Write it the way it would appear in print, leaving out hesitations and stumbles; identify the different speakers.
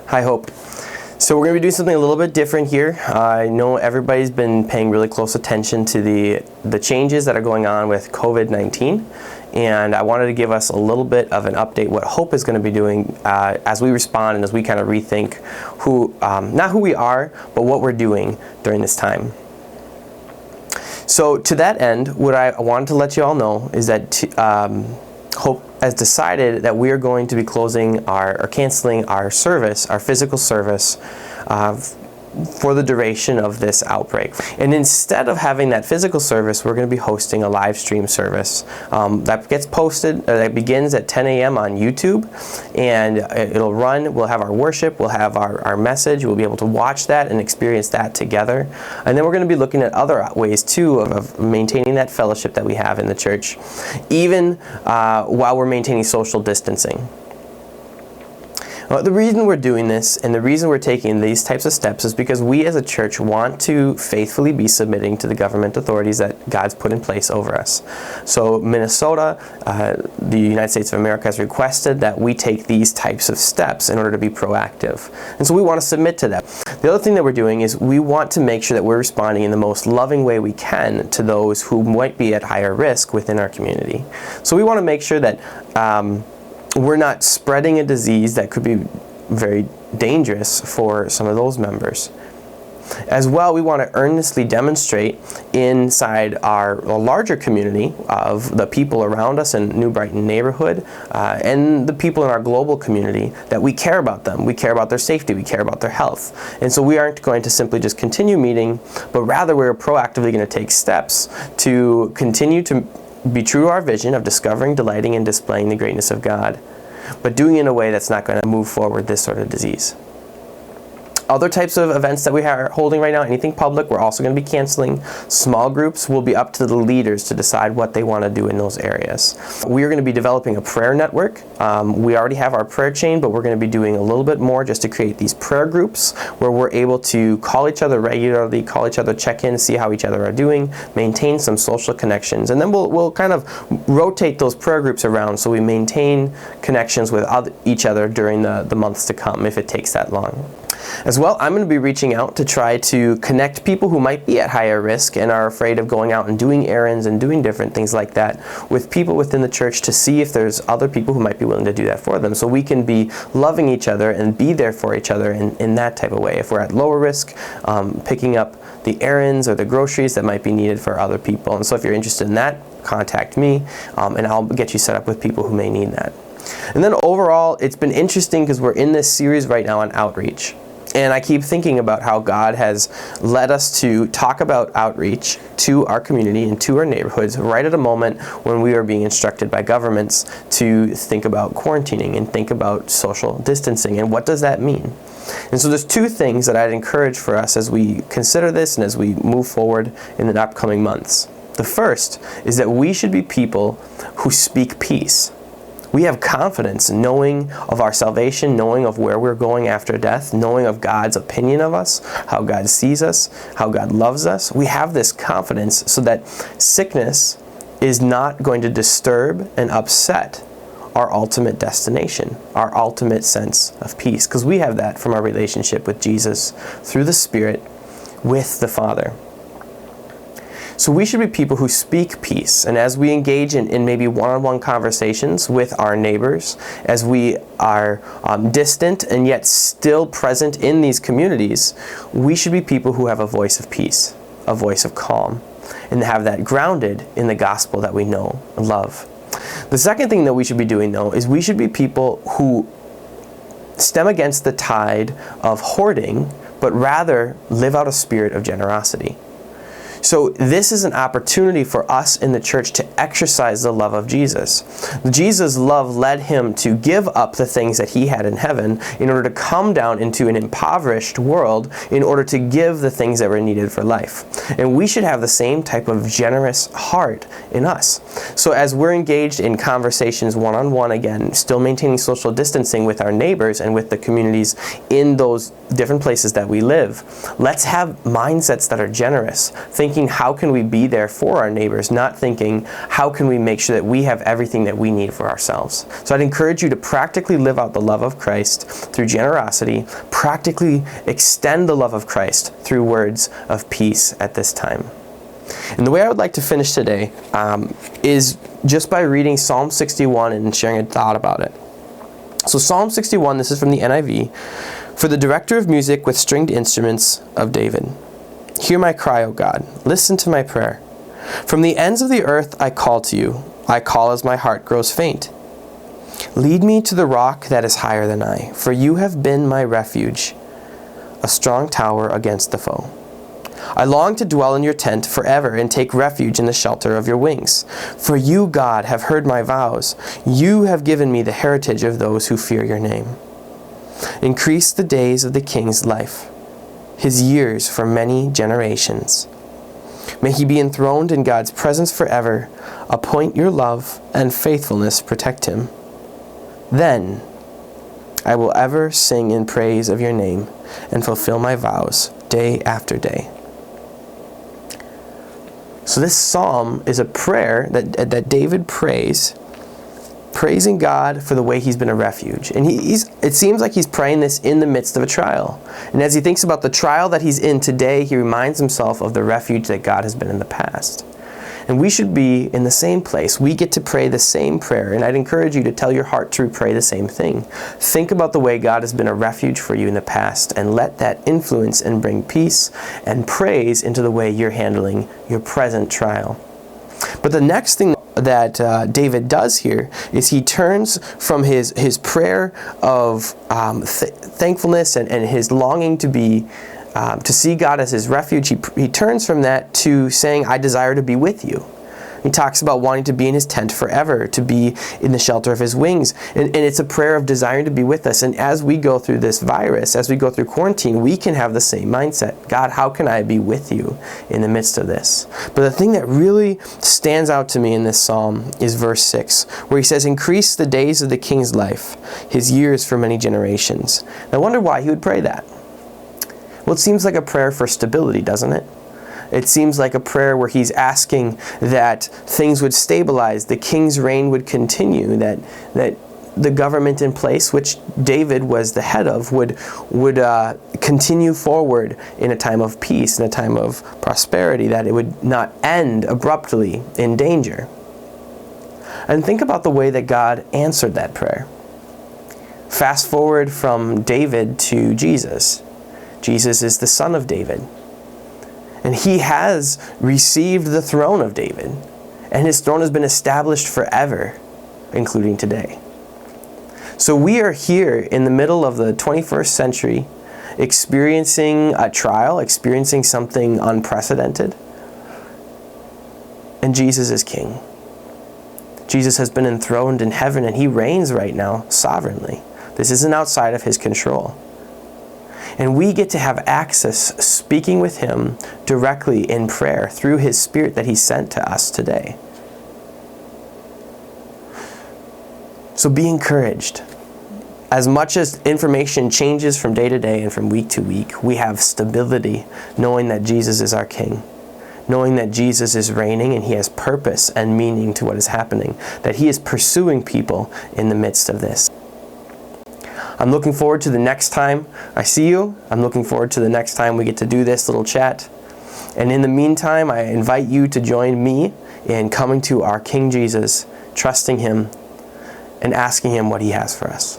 Speaker 1: Hi, Hope. So we're going to be doing something a little bit different here. I know everybody's been paying really close attention to the changes that are going on with COVID-19, and I wanted to give us a little bit of an update what Hope is going to be doing as we respond and as we kind of rethink not who we are, but what we're doing during this time. So to that end, what I wanted to let you all know is that Hope has decided that we are going to be closing or canceling our service, our physical service, for the duration of this outbreak. And instead of having that physical service, we're going to be hosting a live stream service that gets posted, that begins at 10 a.m. on YouTube, and it'll run. We'll have our worship, we'll have our message, we'll be able to watch that and experience that together. And then we're going to be looking at other ways too of maintaining that fellowship that we have in the church, even while we're maintaining social distancing. Well, the reason we're doing this and the reason we're taking these types of steps is because we as a church want to faithfully be submitting to the government authorities that God's put in place over us. So Minnesota, the United States of America, has requested that we take these types of steps in order to be proactive. And so we want to submit to that. The other thing that we're doing is we want to make sure that we're responding in the most loving way we can to those who might be at higher risk within our community. So we want to make sure that we're not spreading a disease that could be very dangerous for some of those members. As well, we want to earnestly demonstrate inside our larger community of the people around us in New Brighton neighborhood and the people in our global community that we care about them. We care about their safety. We care about their health. And so we aren't going to simply just continue meeting, but rather we're proactively going to take steps to continue to be true to our vision of discovering, delighting, and displaying the greatness of God, but doing it in a way that's not going to move forward this sort of disease. Other types of events that we are holding right now, anything public, we're also going to be canceling. Small groups will be up to the leaders to decide what they want to do in those areas. We are going to be developing a prayer network. We already have our prayer chain, but we're going to be doing a little bit more just to create these prayer groups where we're able to call each other regularly, call each other, check in, see how each other are doing, maintain some social connections, and then we'll kind of rotate those prayer groups around so we maintain connections with each other during the months to come if it takes that long. As well, I'm going to be reaching out to try to connect people who might be at higher risk and are afraid of going out and doing errands and doing different things like that with people within the church to see if there's other people who might be willing to do that for them. So we can be loving each other and be there for each other in that type of way. If we're at lower risk, picking up the errands or the groceries that might be needed for other people. And so if you're interested in that, contact me and I'll get you set up with people who may need that. And then overall, it's been interesting because we're in this series right now on outreach. And I keep thinking about how God has led us to talk about outreach to our community and to our neighborhoods right at a moment when we are being instructed by governments to think about quarantining and think about social distancing. And what does that mean? And so there's two things that I'd encourage for us as we consider this and as we move forward in the upcoming months. The first is that we should be people who speak peace. We have confidence knowing of our salvation, knowing of where we're going after death, knowing of God's opinion of us, how God sees us, how God loves us. We have this confidence so that sickness is not going to disturb and upset our ultimate destination, our ultimate sense of peace, because we have that from our relationship with Jesus through the Spirit with the Father. So we should be people who speak peace. And as we engage in maybe one-on-one conversations with our neighbors, as we are distant and yet still present in these communities, we should be people who have a voice of peace, a voice of calm, and have that grounded in the gospel that we know and love. The second thing that we should be doing, though, is we should be people who stem against the tide of hoarding, but rather live out a spirit of generosity. So this is an opportunity for us in the church to exercise the love of Jesus. Jesus' love led him to give up the things that he had in heaven in order to come down into an impoverished world in order to give the things that were needed for life. And we should have the same type of generous heart in us. So as we're engaged in conversations one-on-one, again, still maintaining social distancing with our neighbors and with the communities in those different places that we live, let's have mindsets that are generous. Think thinking, how can we be there for our neighbors, not thinking, how can we make sure that we have everything that we need for ourselves. So I'd encourage you to practically live out the love of Christ through generosity, practically extend the love of Christ through words of peace at this time. And the way I would like to finish today is just by reading Psalm 61 and sharing a thought about it. So Psalm 61, this is from the NIV, for the director of music with stringed instruments of David. Hear my cry, O God. Listen to my prayer. From the ends of the earth I call to you. I call as my heart grows faint. Lead me to the rock that is higher than I, for you have been my refuge, a strong tower against the foe. I long to dwell in your tent forever and take refuge in the shelter of your wings. For you, God, have heard my vows. You have given me the heritage of those who fear your name. Increase the days of the king's life, his years for many generations. May he be enthroned in God's presence forever. Appoint your love and faithfulness protect him. Then I will ever sing in praise of your name and fulfill my vows day after day. So this psalm is a prayer that David prays, praising God for the way he's been a refuge. And it seems like he's praying this in the midst of a trial. And as he thinks about the trial that he's in today, he reminds himself of the refuge that God has been in the past. And we should be in the same place. We get to pray the same prayer. And I'd encourage you to tell your heart to pray the same thing. Think about the way God has been a refuge for you in the past, and let that influence and bring peace and praise into the way you're handling your present trial. But the next thing that David does here is he turns from his prayer of thankfulness and his longing to see God as his refuge. He turns from that to saying, I desire to be with you. He talks about wanting to be in his tent forever, to be in the shelter of his wings. And it's a prayer of desiring to be with us. And as we go through this virus, as we go through quarantine, we can have the same mindset. God, how can I be with you in the midst of this? But the thing that really stands out to me in this psalm is verse 6, where he says, increase the days of the king's life, his years for many generations. And I wonder why he would pray that. Well, it seems like a prayer for stability, doesn't it? It seems like a prayer where he's asking that things would stabilize, the king's reign would continue, that the government in place, which David was the head of, would continue forward in a time of peace, in a time of prosperity, that it would not end abruptly in danger. And think about the way that God answered that prayer. Fast forward from David to Jesus. Jesus is the son of David. And he has received the throne of David. And his throne has been established forever, including today. So we are here in the middle of the 21st century, experiencing a trial, experiencing something unprecedented. And Jesus is king. Jesus has been enthroned in heaven, and he reigns right now sovereignly. This isn't outside of his control. And we get to have access speaking with him directly in prayer through his Spirit that he sent to us today. So be encouraged. As much as information changes from day to day and from week to week, we have stability knowing that Jesus is our King. Knowing that Jesus is reigning and he has purpose and meaning to what is happening. That he is pursuing people in the midst of this. I'm looking forward to the next time I see you. I'm looking forward to the next time we get to do this little chat. And in the meantime, I invite you to join me in coming to our King Jesus, trusting him, and asking him what he has for us.